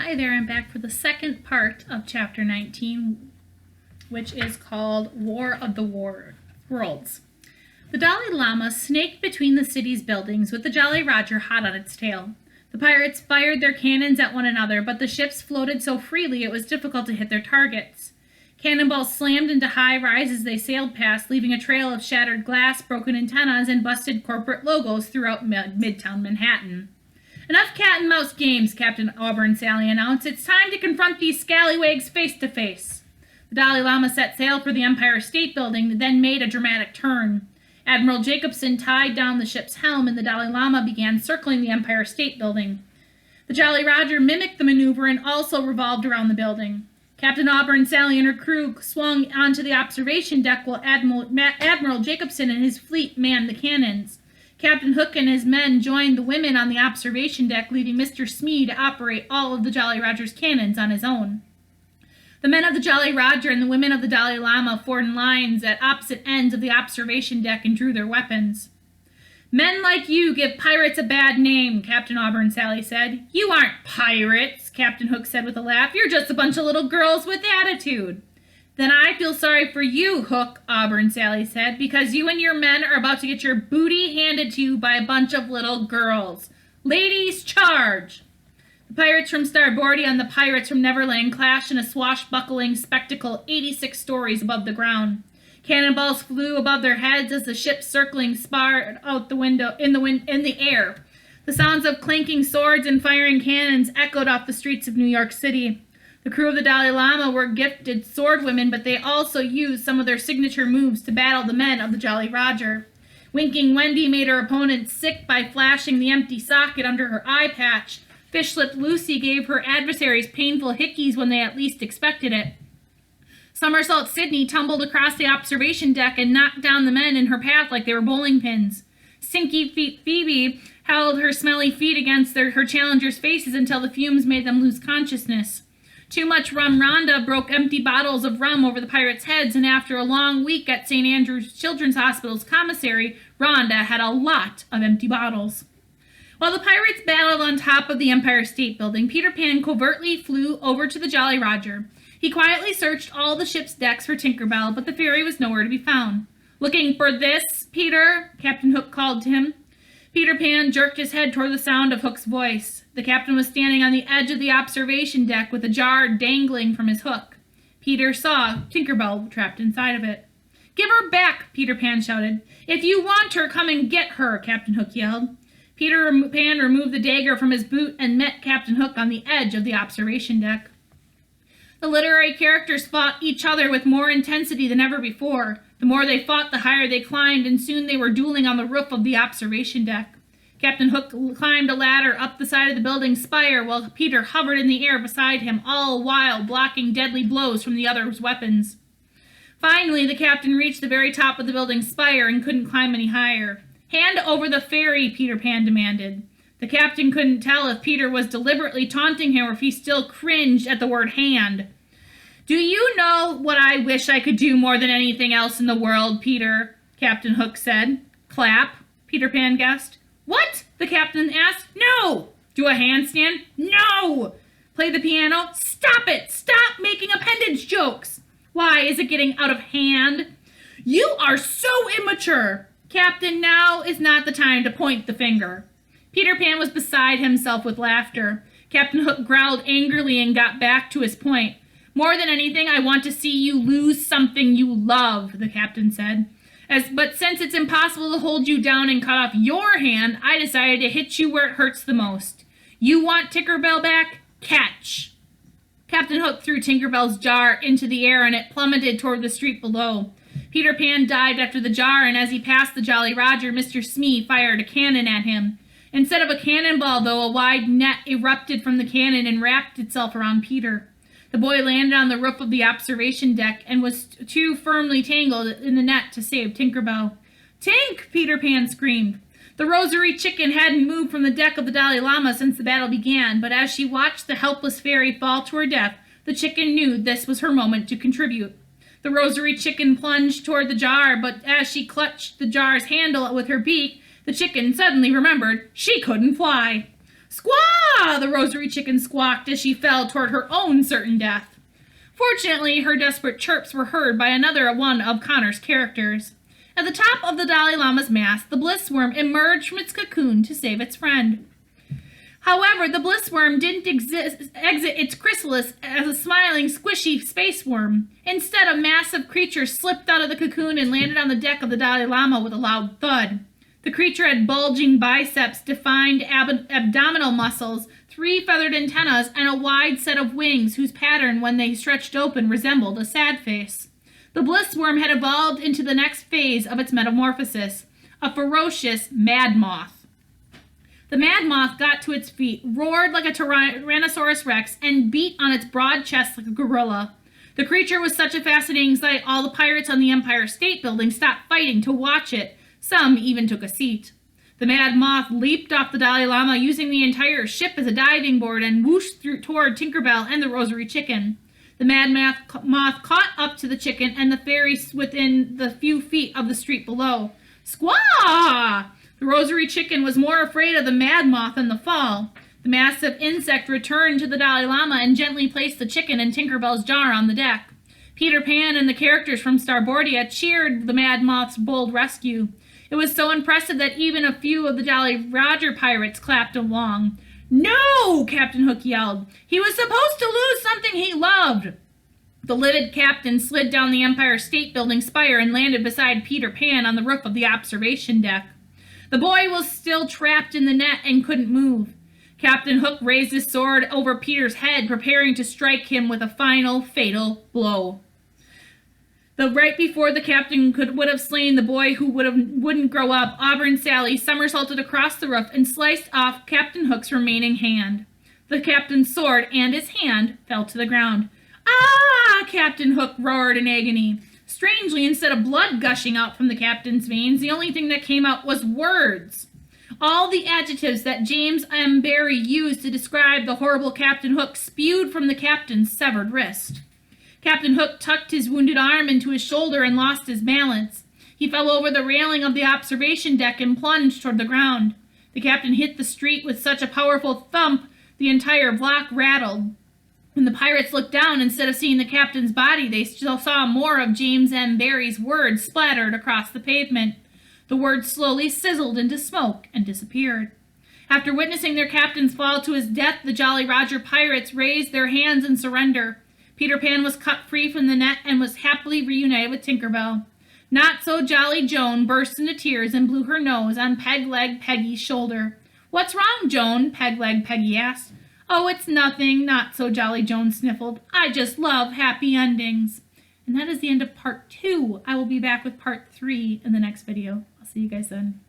Hi there, I'm back for the second part of Chapter 19, which is called War of the Worlds. The Dolly Llama snaked between the city's buildings with the Jolly Roger hot on its tail. The pirates fired their cannons at one another, but the ships floated so freely it was difficult to hit their targets. Cannonballs slammed into high rises they sailed past, leaving a trail of shattered glass, broken antennas, and busted corporate logos throughout Midtown Manhattan. Enough cat and mouse games, Captain Auburn Sally announced. It's time to confront these scallywags face to face. The Dolly Llama set sail for the Empire State Building, then made a dramatic turn. Admiral Jacobson tied down the ship's helm, and the Dolly Llama began circling the Empire State Building. The Jolly Roger mimicked the maneuver and also revolved around the building. Captain Auburn Sally and her crew swung onto the observation deck while Admiral Jacobson and his fleet manned the cannons. Captain Hook and his men joined the women on the observation deck, leaving Mr. Smee to operate all of the Jolly Roger's cannons on his own. The men of the Jolly Roger and the women of the Dolly Llama formed lines at opposite ends of the observation deck and drew their weapons. "Men like you give pirates a bad name," Captain Auburn Sally said. "You aren't pirates," Captain Hook said with a laugh. "You're just a bunch of little girls with attitude." "Then I feel sorry for you, Hook," Auburn Sally said, "because you and your men are about to get your booty handed to you by a bunch of little girls. Ladies, charge!" The pirates from Starboardia and the pirates from Neverland clashed in a swashbuckling spectacle 86 stories above the ground. Cannonballs flew above their heads as the ship's circling sparred out the window in the air. The sounds of clanking swords and firing cannons echoed off the streets of New York City. The crew of the Dolly Llama were gifted swordwomen, but they also used some of their signature moves to battle the men of the Jolly Roger. Winking Wendy made her opponent sick by flashing the empty socket under her eye patch. Fish-lipped Lucy gave her adversaries painful hickeys when they at least expected it. Somersault Sydney tumbled across the observation deck and knocked down the men in her path like they were bowling pins. Stinky Feet Phoebe held her smelly feet against her challengers' faces until the fumes made them lose consciousness. Too Much Rum Rhonda broke empty bottles of rum over the pirates' heads, and after a long week at St. Andrew's Children's Hospital's commissary, Rhonda had a lot of empty bottles. While the pirates battled on top of the Empire State Building, Peter Pan covertly flew over to the Jolly Roger. He quietly searched all the ship's decks for Tinker Bell, but the fairy was nowhere to be found. "Looking for this, Peter?" Captain Hook called to him. Peter Pan jerked his head toward the sound of Hook's voice. The captain was standing on the edge of the observation deck with a jar dangling from his hook. Peter saw Tinker Bell trapped inside of it. "Give her back!" Peter Pan shouted. "If you want her, come and get her!" Captain Hook yelled. Peter Pan removed the dagger from his boot and met Captain Hook on the edge of the observation deck. The literary characters fought each other with more intensity than ever before. The more they fought, the higher they climbed, and soon they were dueling on the roof of the observation deck. Captain Hook climbed a ladder up the side of the building's spire while Peter hovered in the air beside him, all while blocking deadly blows from the other's weapons. Finally, the captain reached the very top of the building's spire and couldn't climb any higher. "Hand over the fairy," Peter Pan demanded. The captain couldn't tell if Peter was deliberately taunting him or if he still cringed at the word hand. "Do you know what I wish I could do more than anything else in the world, Peter?" Captain Hook said. "Clap," Peter Pan guessed. "What?" the captain asked. "No." "Do a handstand?" "No." "Play the piano?" "Stop it! Stop making appendage jokes!" "Why, is it getting out of hand?" "You are so immature." "Captain, now is not the time to point the finger." Peter Pan was beside himself with laughter. Captain Hook growled angrily and got back to his point. "More than anything, I want to see you lose something you love," the captain said. But since it's impossible to hold you down and cut off your hand, I decided to hit you where it hurts the most. You want Tinker Bell back? Catch. Captain Hook threw Tinker Bell's jar into the air and it plummeted toward the street below. Peter Pan dived after the jar, and as he passed the Jolly Roger, Mr. Smee fired a cannon at him. Instead of a cannonball, though, a wide net erupted from the cannon and wrapped itself around Peter. The boy landed on the roof of the observation deck and was too firmly tangled in the net to save Tinker Bell. "Tink!" Peter Pan screamed. The Rosary Chicken hadn't moved from the deck of the Dolly Llama since the battle began, but as she watched the helpless fairy fall to her death, the chicken knew this was her moment to contribute. The Rosary Chicken plunged toward the jar, but as she clutched the jar's handle with her beak, the chicken suddenly remembered she couldn't fly. "Squaw!" the Rosary Chicken squawked as she fell toward her own certain death. Fortunately, her desperate chirps were heard by another one of Connor's characters. At the top of the Dolly Llama's mast, the bliss worm emerged from its cocoon to save its friend. However, the bliss worm didn't exit its chrysalis as a smiling, squishy space worm. Instead, a massive creature slipped out of the cocoon and landed on the deck of the Dalai Lama with a loud thud. The creature had bulging biceps, defined abdominal muscles, 3 feathered antennas, and a wide set of wings whose pattern, when they stretched open, resembled a sad face. The bliss worm had evolved into the next phase of its metamorphosis, a ferocious mad moth. The mad moth got to its feet, roared like a Tyrannosaurus Rex, and beat on its broad chest like a gorilla. The creature was such a fascinating sight, all the pirates on the Empire State Building stopped fighting to watch it. Some even took a seat. The mad moth leaped off the Dalai Lama, using the entire ship as a diving board, and whooshed toward Tinkerbell and the Rosary Chicken. The mad moth caught up to the chicken and the fairies within the few feet of the street below. Squaw! The Rosary Chicken was more afraid of the mad moth than the fall. The massive insect returned to the Dalai Lama and gently placed the chicken in Tinkerbell's jar on the deck. Peter Pan and the characters from Starboardia cheered the mad moth's bold rescue. It was so impressive that even a few of the Jolly Roger pirates clapped along. "No!" Captain Hook yelled. "He was supposed to lose something he loved." The livid captain slid down the Empire State Building spire and landed beside Peter Pan on the roof of the observation deck. The boy was still trapped in the net and couldn't move. Captain Hook raised his sword over Peter's head, preparing to strike him with a final, fatal blow. Right before the captain would have slain the boy who wouldn't grow up, Auburn Sally somersaulted across the roof and sliced off Captain Hook's remaining hand. The captain's sword and his hand fell to the ground. "Ah!" Captain Hook roared in agony. Strangely, instead of blood gushing out from the captain's veins, the only thing that came out was words. All the adjectives that James M. Barrie used to describe the horrible Captain Hook spewed from the captain's severed wrist. Captain Hook tucked his wounded arm into his shoulder and lost his balance. He fell over the railing of the observation deck and plunged toward the ground. The captain hit the street with such a powerful thump, the entire block rattled. When the pirates looked down, instead of seeing the captain's body, they still saw more of James M. Barrie's words splattered across the pavement. The words slowly sizzled into smoke and disappeared. After witnessing their captain's fall to his death, the Jolly Roger pirates raised their hands in surrender. Peter Pan was cut free from the net and was happily reunited with Tinkerbell. Not so Jolly Joan burst into tears and blew her nose on Peg-Leg Peggy's shoulder. "What's wrong, Joan?" Peg-Leg Peggy asked. "Oh, it's nothing," Not So Jolly Joan sniffled. "I just love happy endings." And that is the end of part 2. I will be back with part 3 in the next video. I'll see you guys then.